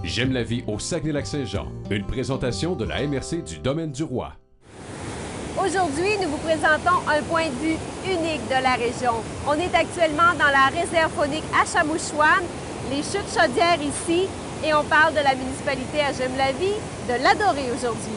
J'aime la vie au Saguenay-Lac-Saint-Jean. Une présentation de la MRC du Domaine du Roi. Aujourd'hui, nous vous présentons un point de vue unique de la région. On est actuellement dans la réserve faunique à Chamouchouane, les chutes chaudières ici, et on parle de la municipalité à J'aime-la-vie, de l'adorer aujourd'hui.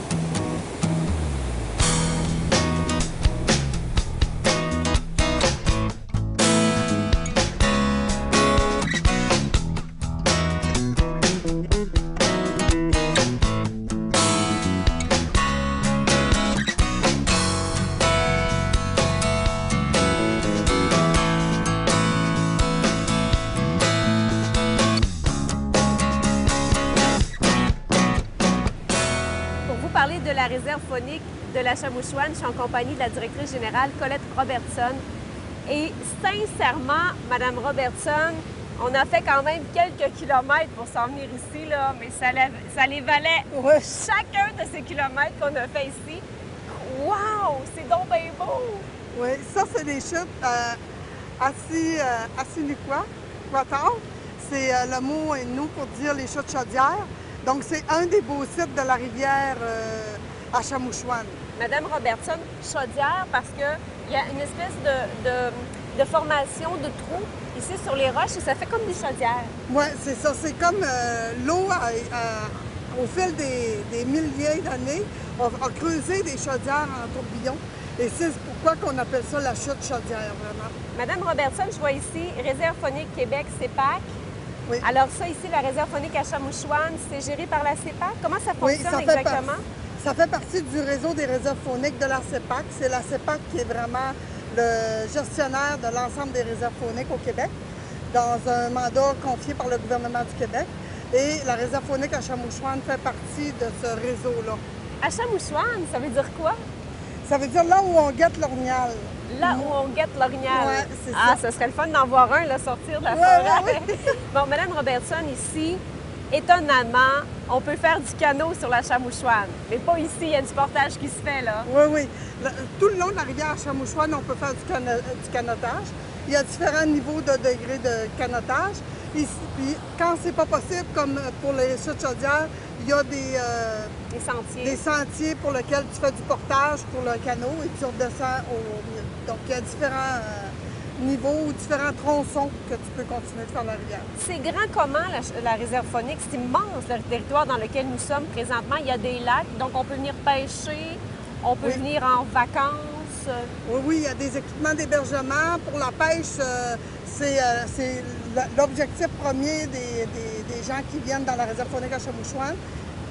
Parler de la réserve faunique de la Chamouchouane, je suis en compagnie de la directrice générale Colette Robertson. Et sincèrement, Madame Robertson, on a fait quand même quelques kilomètres pour s'en venir ici, là, mais ça les valait chacun de ces kilomètres qu'on a fait ici. Wow! C'est donc bien beau! Oui, ça, c'est des chutes Assiniquoit. C'est le mot Innu pour dire les chutes chaudières. Donc, c'est un des beaux sites de la rivière à Chamouchouane. Madame Robertson, chaudière, parce qu'il y a une espèce de formation de trous ici sur les roches et ça fait comme des chaudières. Oui, c'est ça. C'est comme l'eau, au fil des milliers d'années, a creusé des chaudières en tourbillon. Et c'est pourquoi qu'on appelle ça la chute chaudière, vraiment. Madame Robertson, je vois ici Réserve faunique Québec, CEPAC. Oui. Alors ça, ici, la réserve faunique à Chamouchouane, c'est géré par la CEPAC. Comment ça fonctionne exactement? Ça fait partie du réseau des réserves fauniques de la CEPAC. C'est la CEPAC qui est vraiment le gestionnaire de l'ensemble des réserves fauniques au Québec, dans un mandat confié par le gouvernement du Québec. Et la réserve faunique à Chamouchouane fait partie de ce réseau-là. À Chamouchouane, ça veut dire quoi? Ça veut dire là où on guette l'orignal. Là où on guette l'orignal. Oui, c'est ça. Ah, ça serait le fun d'en voir un là, sortir de la forêt. Oui. Bon, Madame Robertson, ici, étonnamment, on peut faire du canot sur la Chamouchouane. Mais pas ici, il y a du portage qui se fait, là. Oui, oui. Tout le long de la rivière Chamouchouane, on peut faire du canotage. Il y a différents niveaux de degrés de canotage. Puis quand c'est pas possible, comme pour les chutes chaudières, il y a des sentiers pour lesquels tu fais du portage pour le canot et tu redescends au milieu. Donc, il y a différents niveaux ou différents tronçons que tu peux continuer de faire la rivière. C'est grand comment, la réserve faunique? C'est immense, le territoire dans lequel nous sommes présentement. Il y a des lacs, donc on peut venir pêcher, on peut venir en vacances. Oui, il y a des équipements d'hébergement. Pour la pêche, c'est l'objectif premier des gens qui viennent dans la réserve faunique à Chamouchouane.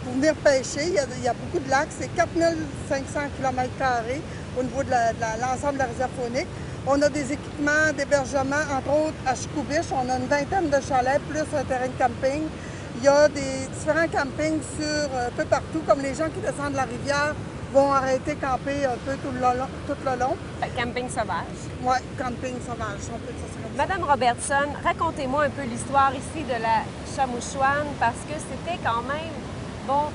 Pour venir pêcher, il y a beaucoup de lacs. C'est 4500 km² au niveau de l'ensemble de la réserve faunique. On a des équipements d'hébergement, entre autres à Chicoubich. On a une vingtaine de chalets, plus un terrain de camping. Il y a des différents campings un peu partout, comme les gens qui descendent de la rivière vont arrêter camper un peu tout le long. Camping sauvage. Oui, camping sauvage, on peut dire ça comme ça. Madame Robertson, racontez-moi un peu l'histoire ici de la Chamouchouane, parce que c'était quand même, bon,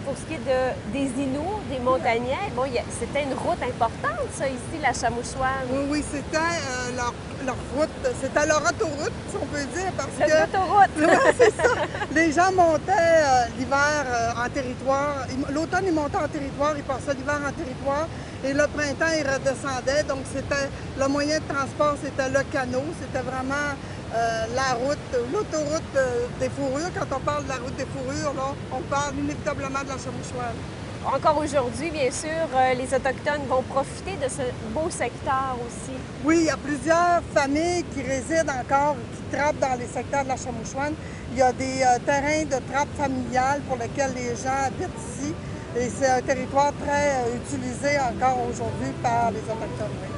pour ce qui est des Inuits, des montagnais, bon, c'était une route importante, ça, ici, la Chamouchouane. Oui, oui, c'était leur route, c'était leur autoroute, si on peut dire, parce que... L'autoroute! Oui, c'est ça. Les gens montaient l'hiver en territoire. L'automne, ils montaient en territoire, ils passaient l'hiver en territoire. Et le printemps, ils redescendaient. Donc, c'était le moyen de transport, c'était le canot. C'était vraiment la route, l'autoroute des fourrures. Quand on parle de la route des fourrures, là, on parle inévitablement de la Chamouchouane. Encore aujourd'hui, bien sûr, les Autochtones vont profiter de ce beau secteur aussi. Oui, il y a plusieurs familles qui résident encore, qui trappent dans les secteurs de la Chamouchouane. Il y a des terrains de trappe familiale pour lesquels les gens habitent ici. Et c'est un territoire très utilisé encore aujourd'hui par les Autochtones. Oui.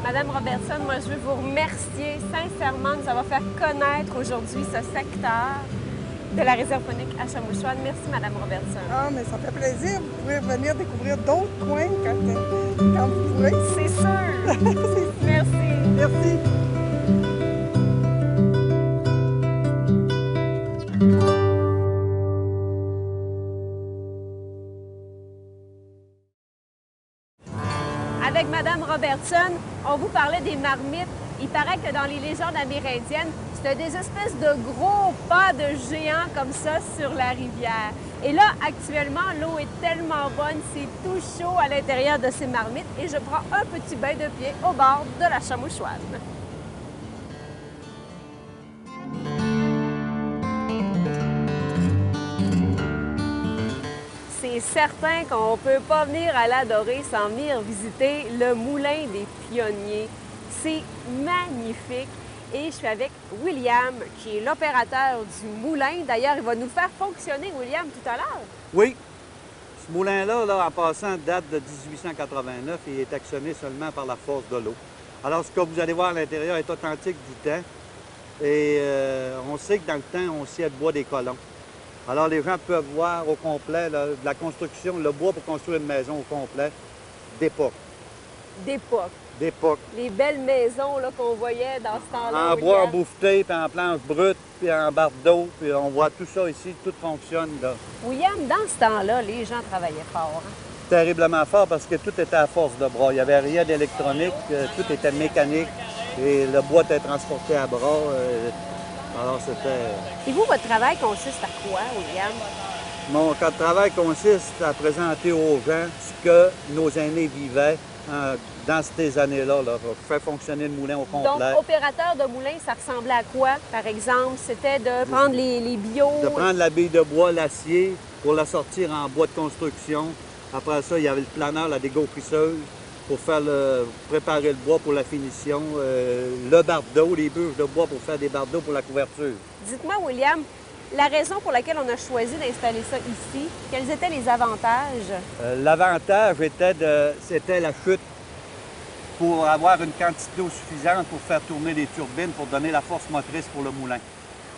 Madame Robertson, moi, je veux vous remercier sincèrement de nous avoir fait connaître aujourd'hui ce secteur de la réserve faunique à Chamouchouane. Merci, Madame Robertson. Ah, mais ça fait plaisir. Vous pouvez venir découvrir d'autres coins quand vous pourrez. C'est sûr. Merci. Merci. Avec Madame Robertson, on vous parlait des marmites. Il paraît que dans les légendes amérindiennes, C'est des espèces de gros pas de géants comme ça sur la rivière. Et là, actuellement, l'eau est tellement bonne, c'est tout chaud à l'intérieur de ces marmites et je prends un petit bain de pied au bord de la Chamouchouane. C'est certain qu'on ne peut pas venir à l'Adorée sans venir visiter le Moulin des Pionniers. C'est magnifique. Et je suis avec William, qui est l'opérateur du moulin. D'ailleurs, il va nous faire fonctionner, William, tout à l'heure. Oui. Ce moulin-là, en passant, date de 1889 et est actionné seulement par la force de l'eau. Alors, ce que vous allez voir à l'intérieur est authentique du temps. Et on sait que dans le temps, on sciait le bois des colons. Alors, les gens peuvent voir au complet là, la construction, le bois pour construire une maison au complet d'époque. D'époque. D'époque. Les belles maisons là, qu'on voyait dans ce temps-là. En bois en bouffeté, puis en planche brute, puis en barre d'eau, puis on voit tout ça ici, tout fonctionne là. William, dans ce temps-là, les gens travaillaient fort. Hein? Terriblement fort parce que tout était à force de bras. Il n'y avait rien d'électronique, tout était mécanique et le bois était transporté à bras. Alors c'était... Et vous, votre travail consiste à quoi, William? Mon travail consiste à présenter aux gens ce que nos aînés vivaient dans ces années-là, pour faire fonctionner le moulin au complet. Donc, opérateur de moulin, ça ressemblait à quoi, par exemple? C'était de prendre les bio... De prendre la bille de bois, l'acier, pour la sortir en bois de construction. Après ça, il y avait le planeur, la dégaufrisseuse, pour faire préparer le bois pour la finition. Le bardeau, les bûches de bois pour faire des bardeaux pour la couverture. Dites-moi, William, la raison pour laquelle on a choisi d'installer ça ici, quels étaient les avantages? L'avantage c'était la chute pour avoir une quantité d'eau suffisante pour faire tourner les turbines, pour donner la force motrice pour le moulin.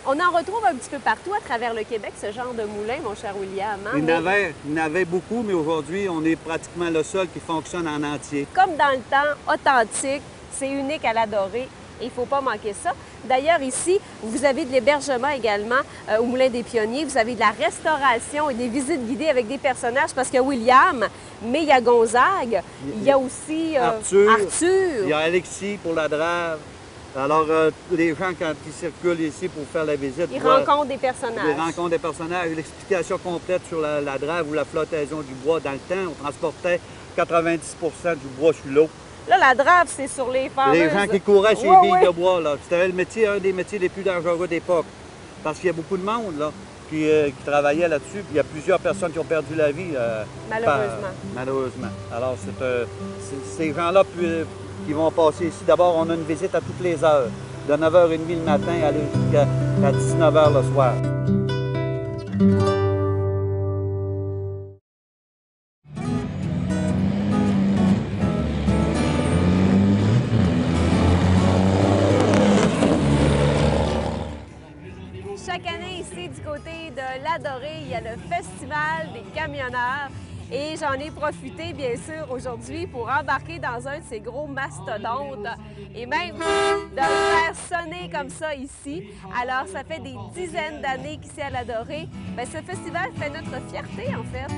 On en retrouve un petit peu partout à travers le Québec, ce genre de moulin, mon cher William. Hein? Il y en avait beaucoup, mais aujourd'hui, on est pratiquement le seul qui fonctionne en entier. Comme dans le temps, authentique, c'est unique à l'Adorée. Il ne faut pas manquer ça. D'ailleurs, ici, vous avez de l'hébergement également au Moulin des Pionniers. Vous avez de la restauration et des visites guidées avec des personnages parce qu'il y a William, mais il y a Gonzague, il y a aussi Arthur. Il y a Alexis pour la drave. Alors, les gens, quand ils circulent ici pour faire la visite... Ils rencontrent des personnages. Ils rencontrent des personnages. L'explication complète sur la drave ou la flottaison du bois. Dans le temps, on transportait 90 du bois sur l'eau. Là, la drave, c'est sur les fameuses... Les gens qui couraient sur les billes de bois, là. C'était le métier, un des métiers les plus dangereux d'époque. Parce qu'il y a beaucoup de monde, là, qui travaillait là-dessus. Puis il y a plusieurs personnes qui ont perdu la vie. Malheureusement. Malheureusement. Alors, c'est ces gens-là qui vont passer ici. D'abord, on a une visite à toutes les heures. De 9h30 le matin à 19h le soir. Chaque année, ici, du côté de l'Adorée, il y a le Festival des camionneurs. Et j'en ai profité, bien sûr, aujourd'hui pour embarquer dans un de ces gros mastodontes et même de le faire sonner comme ça ici. Alors, ça fait des dizaines d'années qu'ici à l'Adorée, bien, ce festival fait notre fierté, en fait.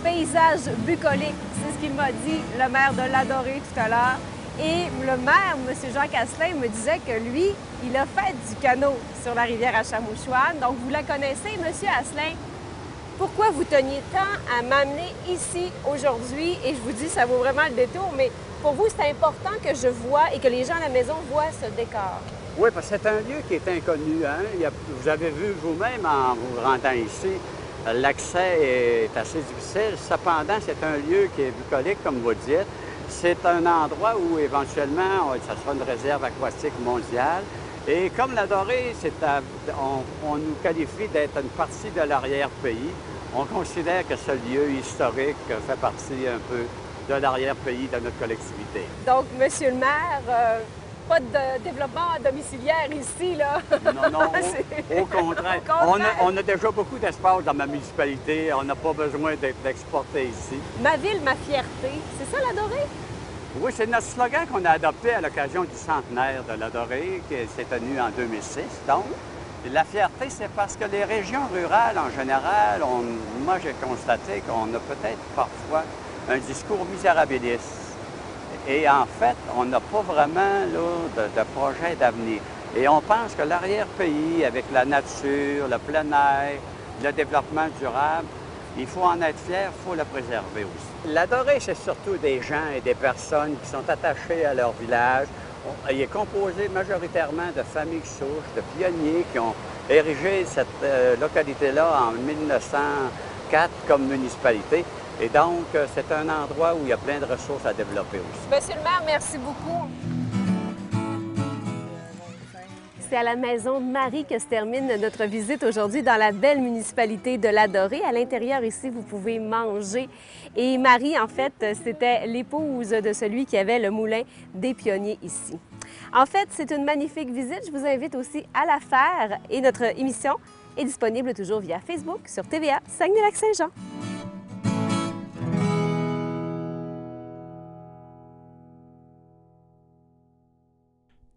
Paysage bucolique, c'est ce qu'il m'a dit le maire de l'Adorée tout à l'heure. Et le maire, M. Jacques Asselin, me disait que lui, il a fait du canot sur la rivière Achamouchouane. Donc, vous la connaissez, M. Asselin. Pourquoi vous teniez tant à m'amener ici aujourd'hui? Et je vous dis, ça vaut vraiment le détour, mais pour vous, c'est important que je vois et que les gens à la maison voient ce décor. Oui, parce que c'est un lieu qui est inconnu. Hein? Vous avez vu vous-même en vous rendant ici, l'accès est assez difficile. Cependant, c'est un lieu qui est bucolique, comme vous dites. C'est un endroit où, éventuellement, ça sera une réserve aquatique mondiale. Et comme l'Adorée, on nous qualifie d'être une partie de l'arrière-pays. On considère que ce lieu historique fait partie un peu de l'arrière-pays de notre collectivité. Donc, Monsieur le maire, pas de développement domiciliaire ici, là? Non, au contraire. On a déjà beaucoup d'espace dans ma municipalité. On n'a pas besoin d'exporter ici. Ma ville, ma fierté, c'est ça l'Adorée? Oui, c'est notre slogan qu'on a adopté à l'occasion du centenaire de la Dorée, qui s'est tenu en 2006. Donc, la fierté, c'est parce que les régions rurales, en général, moi, j'ai constaté qu'on a peut-être parfois un discours misérabiliste. Et en fait, on n'a pas vraiment là, de projet d'avenir. Et on pense que l'arrière-pays, avec la nature, le plein air, le développement durable, il faut en être fier, il faut le préserver aussi. La Dorée, c'est surtout des gens et des personnes qui sont attachés à leur village. Il est composé majoritairement de familles souches, de pionniers qui ont érigé cette localité-là en 1904 comme municipalité. Et donc, c'est un endroit où il y a plein de ressources à développer aussi. Monsieur le maire, merci beaucoup. C'est à la Maison Marie que se termine notre visite aujourd'hui dans la belle municipalité de la Dorée. À l'intérieur ici, vous pouvez manger. Et Marie, en fait, c'était l'épouse de celui qui avait le moulin des pionniers ici. En fait, c'est une magnifique visite. Je vous invite aussi à la faire. Et notre émission est disponible toujours via Facebook sur TVA Saguenay-Lac-Saint-Jean.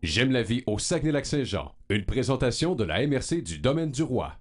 J'aime la vie au Saguenay-Lac-Saint-Jean, une présentation de la MRC du Domaine du Roi.